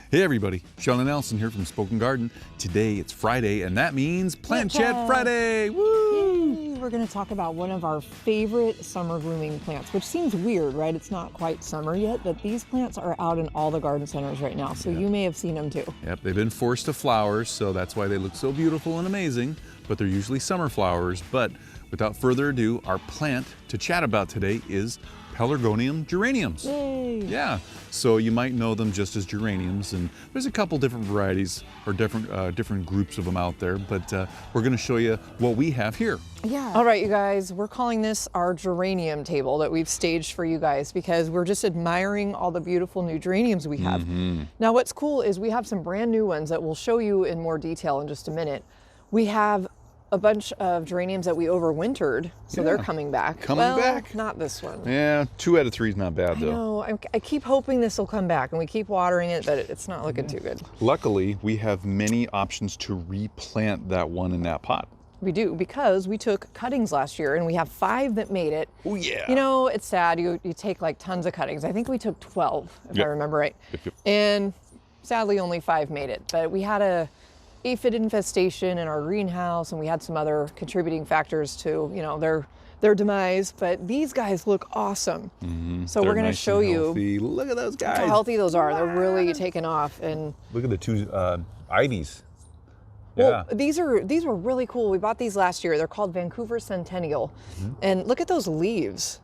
Hey everybody, Sean and Allison here from Spoken Garden. Today it's Friday, and that means Plant Chat Friday! Woo! Yay! We're going to talk about one of our favorite summer blooming plants, which seems weird, right? It's not quite summer yet, but these plants are out in all the garden centers right now, so you may have seen them too. Yep, they've been forced to flower, so that's why they look so beautiful and amazing, but they're usually summer flowers. But without further ado, our plant to chat about today is Pelargonium geraniums. Yay! Yeah, so you might know them just as geraniums, and there's a couple different varieties or different groups of them out there, but we're going to show you what we have here. Yeah. All right, you guys, we're calling this our geranium table that we've staged for you guys because we're just admiring all the beautiful new geraniums we have. Now, what's cool is we have some brand new ones that we'll show you in more detail in just a minute. We have a bunch of geraniums that we overwintered, so they're coming back. Back? Not this one. Yeah, 2 out of 3 is not bad though. I know. I keep hoping this will come back, and we keep watering it, but it's not looking too good. Luckily, we have many options to replant that one in that pot. We do, because we took cuttings last year, and we have 5 that made it. Oh yeah. You know, it's sad. You take like tons of cuttings. I think we took 12, if I remember right. Yep. And sadly, only 5 made it. But we had a aphid infestation in our greenhouse, and we had some other contributing factors to, you know, their demise. But these guys look awesome. So we're going to show you. Look at those guys. How healthy those are. They're really taking off. And look at the 2 ivies. well, these were really cool. We bought these last year. They're called Vancouver Centennial. And look at those leaves.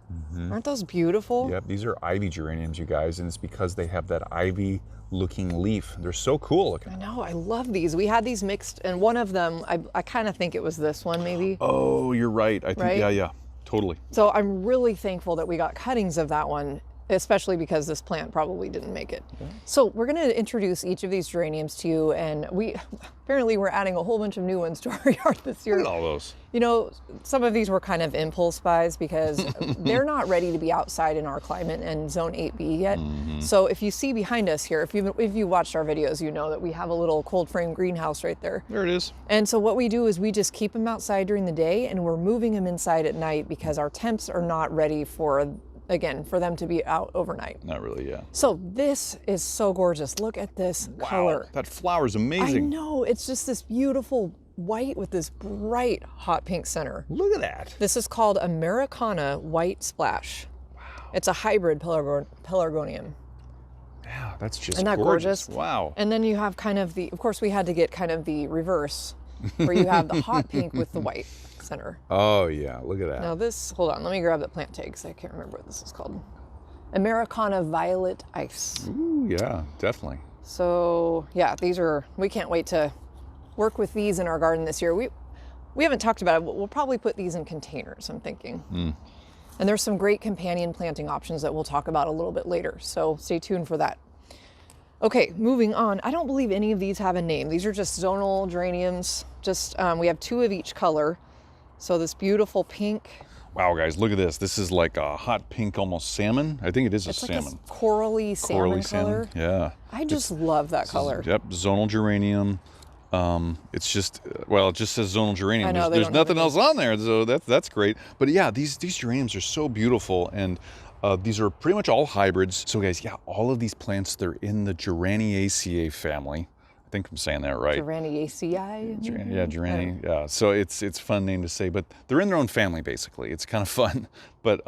Aren't those beautiful? Yep, these are ivy geraniums, you guys, and it's because they have that ivy looking leaf. They're so cool looking. I know, I love these. We had these mixed, and one of them, I kind of think it was this one maybe. Oh, you're right. I think, yeah, totally. So I'm really thankful that we got cuttings of that one, especially because this plant probably didn't make it. So we're going to introduce each of these geraniums to you, and apparently we're adding a whole bunch of new ones to our yard this year. Look at all those. You know, some of these were kind of impulse buys because they're not ready to be outside in our climate and zone 8B yet. So if you see behind us here, if you watched our videos, you know that we have a little cold frame greenhouse right there. There it is. And so what we do is we just keep them outside during the day, and we're moving them inside at night because our temps are not ready for them to be out overnight. Not really, yeah. So this is so gorgeous. Look at this color. That flower's amazing. I know, it's just this beautiful white with this bright hot pink center. Look at that. This is called Americana White Splash. Wow. It's a hybrid pelargonium. Yeah, that's just Isn't that gorgeous? Wow. And then you have kind of of course we had to get kind of the reverse, where you have the hot pink with the white center. Oh yeah, look at that. Now this, hold on, let me grab that plant tag because I can't remember what this is called. Americana Violet Ice. Ooh, yeah, definitely. So yeah, we can't wait to work with these in our garden this year. We haven't talked about it, but we'll probably put these in containers, I'm thinking. And there's some great companion planting options that we'll talk about a little bit later, so stay tuned for that. Okay, moving on. I don't believe any of these have a name. These are just zonal geraniums. Just we have 2 of each color. So this beautiful pink. Wow, guys, look at this. This is like a hot pink, almost salmon. I think it is a salmon. It's like a corally salmon color. Yeah. I just love that color. Yep, zonal geranium. It's just, well, it just says zonal geranium. I know, There's nothing else on there, so that's great. But yeah, these geraniums are so beautiful, and these are pretty much all hybrids. So guys, yeah, all of these plants, they're in the Geraniaceae family. I think I'm saying that right. Geraniaceae? Yeah, Gerani. Yeah, so it's a fun name to say, but they're in their own family basically. It's kind of fun. But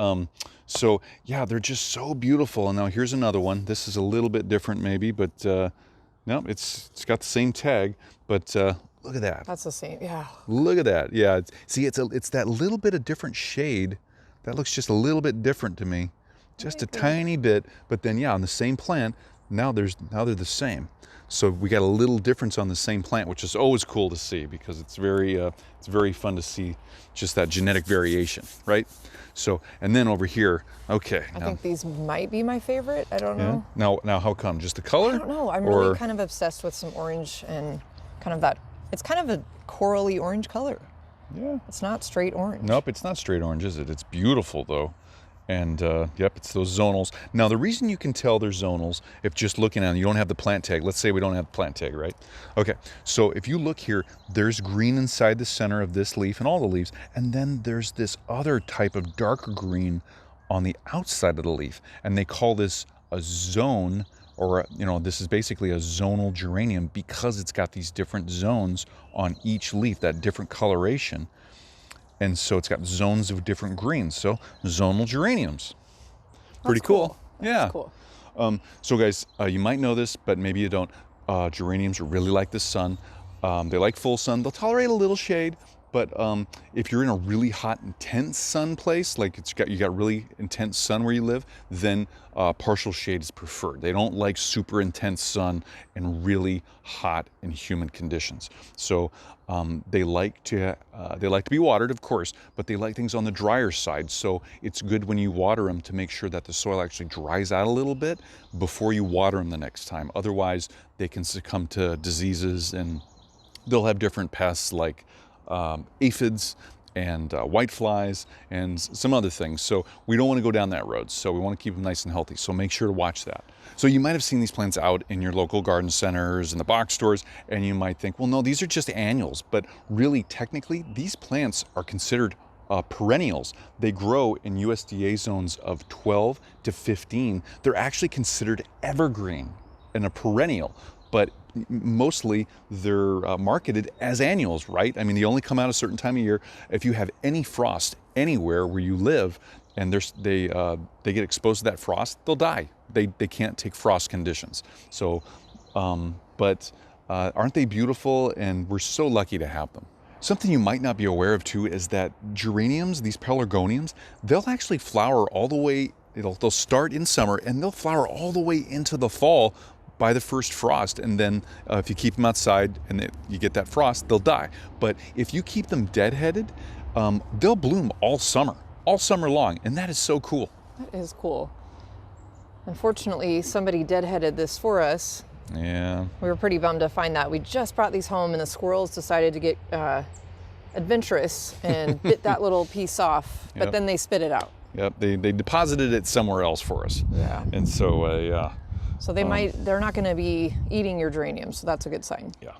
so yeah, they're just so beautiful. And now here's another one. This is a little bit different maybe, but no, it's got the same tag. But look at that. That's the same, yeah. Look at that. Yeah, see, it's that little bit of different shade. That looks just a little bit different to me. Just a tiny bit, but then yeah, on the same plant, now they're the same. So we got a little difference on the same plant, which is always cool to see because it's very fun to see just that genetic variation, right? So, and then over here, okay. I think these might be my favorite. I don't know. Now how come? Just the color? I don't know. I'm really kind of obsessed with some orange and kind of that. It's kind of a corally orange color. Yeah. It's not straight orange. Nope, it's not straight orange, is it? It's beautiful though. And yep, it's those zonals. Now the reason you can tell they're zonals, if just looking at them, you don't have the plant tag. Let's say we don't have the plant tag, right? Okay, so if you look here, there's green inside the center of this leaf and all the leaves, and then there's this other type of darker green on the outside of the leaf, and they call this a zone or you know, this is basically a zonal geranium because it's got these different zones on each leaf, that different coloration. And so it's got zones of different greens. So zonal geraniums. Pretty cool. Yeah. Cool. So guys, you might know this, but maybe you don't. Geraniums really like the sun. They like full sun. They'll tolerate a little shade, but if you're in a really hot, intense sun place, like you got really intense sun where you live, then partial shade is preferred. They don't like super intense sun and really hot and humid conditions. So they like to be watered, of course, but they like things on the drier side. So it's good when you water them to make sure that the soil actually dries out a little bit before you water them the next time. Otherwise, they can succumb to diseases, and they'll have different pests like aphids and whiteflies and some other things. So we don't want to go down that road. So we want to keep them nice and healthy. So make sure to watch that. So you might have seen these plants out in your local garden centers and the box stores, and you might think, well, no, these are just annuals. But really, technically, these plants are considered perennials. They grow in USDA zones of 12 to 15. They're actually considered evergreen and a perennial, but mostly they're marketed as annuals, right? I mean, they only come out a certain time of year. If you have any frost anywhere where you live and they get exposed to that frost, they'll die. They can't take frost conditions. So, but aren't they beautiful? And we're so lucky to have them. Something you might not be aware of too is that geraniums, these pelargoniums, they'll actually flower all the way, they'll start in summer and they'll flower all the way into the fall by the first frost. And then if you keep them outside and you get that frost, they'll die. But if you keep them deadheaded, they'll bloom all summer long. And that is so cool. That is cool. Unfortunately, somebody deadheaded this for us. Yeah. We were pretty bummed to find that. We just brought these home and the squirrels decided to get adventurous and bit that little piece off, but then they spit it out. Yep, they deposited it somewhere else for us. Yeah. And so, yeah. So they're not going to be eating your geraniums, so that's a good sign. Yeah.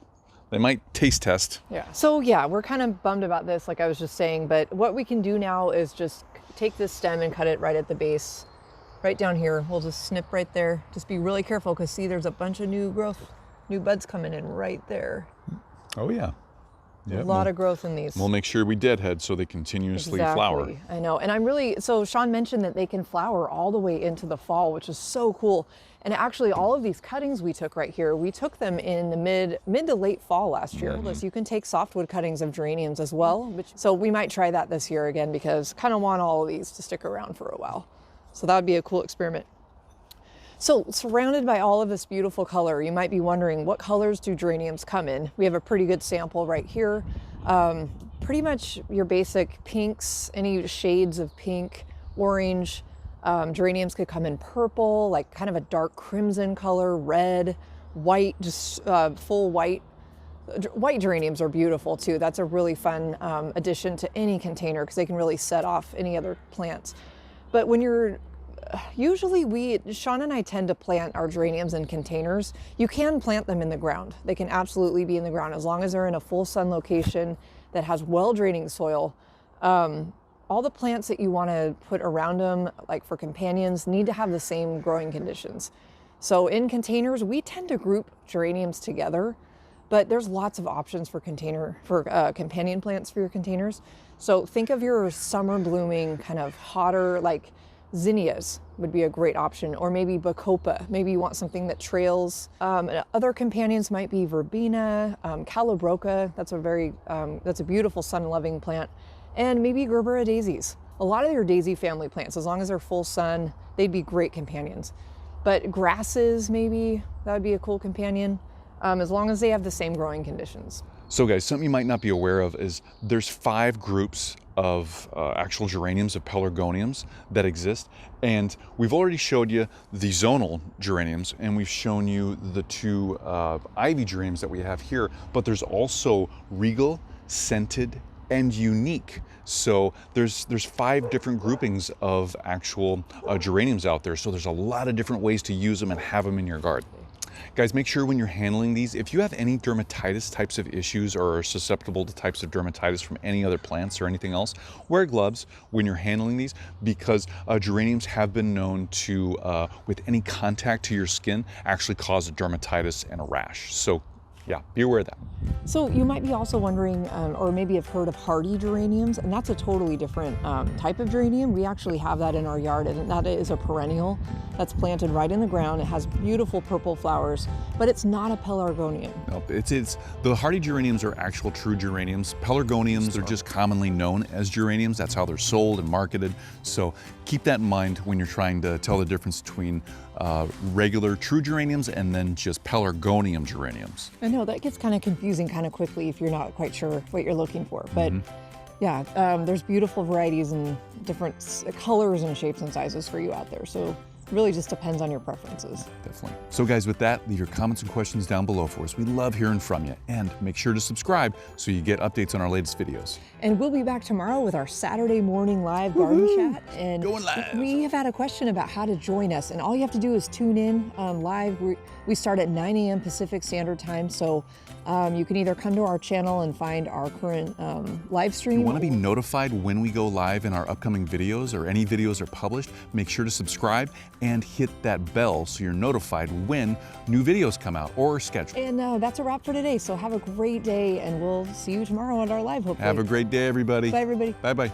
They might taste test. Yeah. So yeah, we're kind of bummed about this, like I was just saying, but what we can do now is just take this stem and cut it right at the base, right down here. We'll just snip right there. Just be really careful because see, there's a bunch of new buds coming in right there. Oh yeah. Yep. A lot of growth in these. We'll make sure we deadhead so they continuously flower. I know. And so Sean mentioned that they can flower all the way into the fall, which is so cool. And actually all of these cuttings we took right here, we took them in the mid to late fall last year. Mm-hmm. So you can take softwood cuttings of geraniums as well. So we might try that this year again because kind of want all of these to stick around for a while. So that would be a cool experiment. So surrounded by all of this beautiful color, you might be wondering, what colors do geraniums come in? We have a pretty good sample right here. Pretty much your basic pinks, any shades of pink, orange. Geraniums could come in purple, like kind of a dark crimson color, red, white, just full white. White geraniums are beautiful too. That's a really fun addition to any container because they can really set off any other plants. But when you're usually Sean and I tend to plant our geraniums in containers. You can plant them in the ground. They can absolutely be in the ground as long as they're in a full sun location that has well draining soil. All the plants that you want to put around them, like for companions, need to have the same growing conditions. So in containers, we tend to group geraniums together, but there's lots of options for companion plants for your containers. So think of your summer blooming, kind of hotter, like zinnias would be a great option, or maybe bacopa. Maybe you want something that trails. Other companions might be verbena, calabroca. That's a beautiful sun-loving plant, and maybe gerbera daisies. A lot of your daisy family plants, as long as they're full sun, they'd be great companions. But grasses, maybe that would be a cool companion, as long as they have the same growing conditions. So guys, something you might not be aware of is there's 5 groups of actual geraniums, of pelargoniums that exist. And we've already showed you the zonal geraniums, and we've shown you the 2 ivy geraniums that we have here, but there's also regal, scented, and unique. So there's 5 different groupings of actual geraniums out there. So there's a lot of different ways to use them and have them in your garden. Guys, make sure when you're handling these, if you have any dermatitis types of issues or are susceptible to types of dermatitis from any other plants or anything else, wear gloves when you're handling these, because geraniums have been known to, with any contact to your skin, actually cause a dermatitis and a rash. So yeah, be aware of that. So you might be also wondering, or maybe have heard of hardy geraniums, and that's a totally different type of geranium. We actually have that in our yard, and that is a perennial that's planted right in the ground. It has beautiful purple flowers, but it's not a pelargonium. Nope, it's the hardy geraniums are actual true geraniums. Pelargoniums are just commonly known as geraniums. That's how they're sold and marketed. So keep that in mind when you're trying to tell the difference between regular true geraniums and then just pelargonium geraniums. I know that gets kind of confusing kind of quickly if you're not quite sure what you're looking for, but yeah, there's beautiful varieties and different colors and shapes and sizes for you out there. So it really just depends on your preferences. Definitely. So guys, with that, leave your comments and questions down below for us. We love hearing from you, and make sure to subscribe so you get updates on our latest videos. And we'll be back tomorrow with our Saturday morning live garden chat. And Going live. We have had a question about how to join us, and all you have to do is tune in live. We start at 9 a.m. Pacific Standard Time, so you can either come to our channel and find our current live stream. If you want to be notified when we go live in our upcoming videos or any videos are published, make sure to subscribe and hit that bell so you're notified when new videos come out or are scheduled. And that's a wrap for today, so have a great day, and we'll see you tomorrow on our live, hopefully. Have a great day, everybody. Bye, everybody. Bye-bye.